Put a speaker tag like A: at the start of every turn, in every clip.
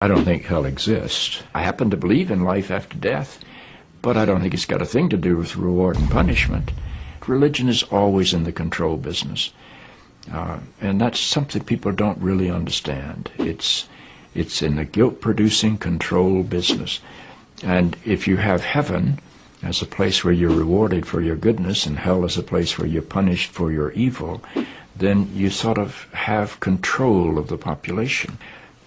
A: I don't think hell exists. I happen to believe in life after death, but I don't think it's got a thing to do with reward and punishment. Religion is always in the control business. And that's something people don't really understand. It's in the guilt-producing control business. And if you have heaven as a place where you're rewarded for your goodness and hell as a place where you're punished for your evil, then you sort of have control of the population.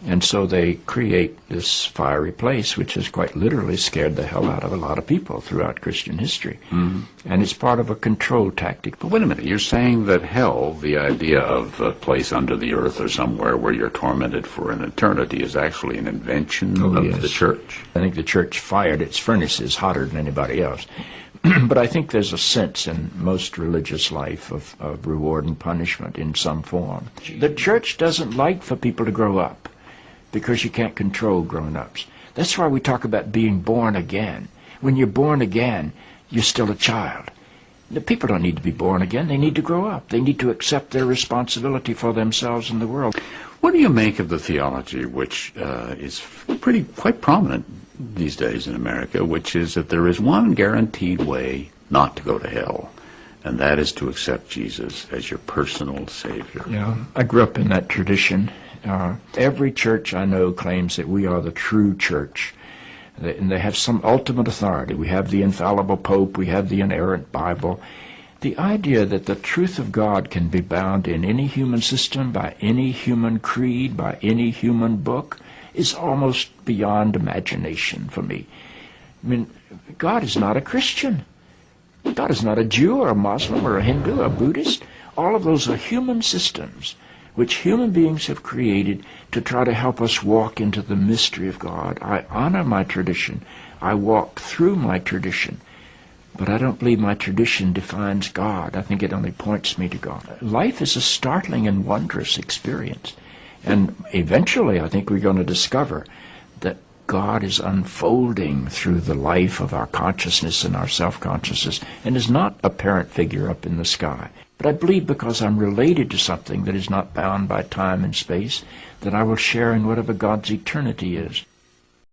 A: And so they create this fiery place, which has quite literally scared the hell out of a lot of people throughout Christian history. Mm-hmm. And it's part of a control tactic.
B: But wait a minute, you're saying that hell, the idea of a place under the earth or somewhere where you're tormented for an eternity, is actually an invention of the church?
A: I think the church fired its furnaces hotter than anybody else. But I think there's a sense in most religious life of reward and punishment in some form. The church doesn't like for people to grow up, because you can't control grown-ups. That's why we talk about being born again. When you're born again, you're still a child. The people don't need to be born again. They need to grow up. They need to accept their responsibility for themselves and the world.
B: What do you make of the theology, which is quite prominent these days in America, which is that there is one guaranteed way not to go to hell, and that is to accept Jesus as your personal Savior?
A: Yeah, I grew up in that tradition. Every church I know claims that we are the true church, and they have some ultimate authority. We have the infallible Pope, we have the inerrant Bible. The idea that the truth of God can be bound in any human system, by any human creed, by any human book, is almost beyond imagination for me. I mean, God is not a Christian. God is not a Jew or a Muslim or a Hindu or a Buddhist. All of those are human systems which human beings have created to try to help us walk into the mystery of God. I honor my tradition. I walk through my tradition. But I don't believe my tradition defines God. I think it only points me to God. Life is a startling and wondrous experience. And eventually I think we're going to discover that God is unfolding through the life of our consciousness and our self-consciousness and is not a parent figure up in the sky. But I believe because I'm related to something that is not bound by time and space, that I will share in whatever God's eternity is.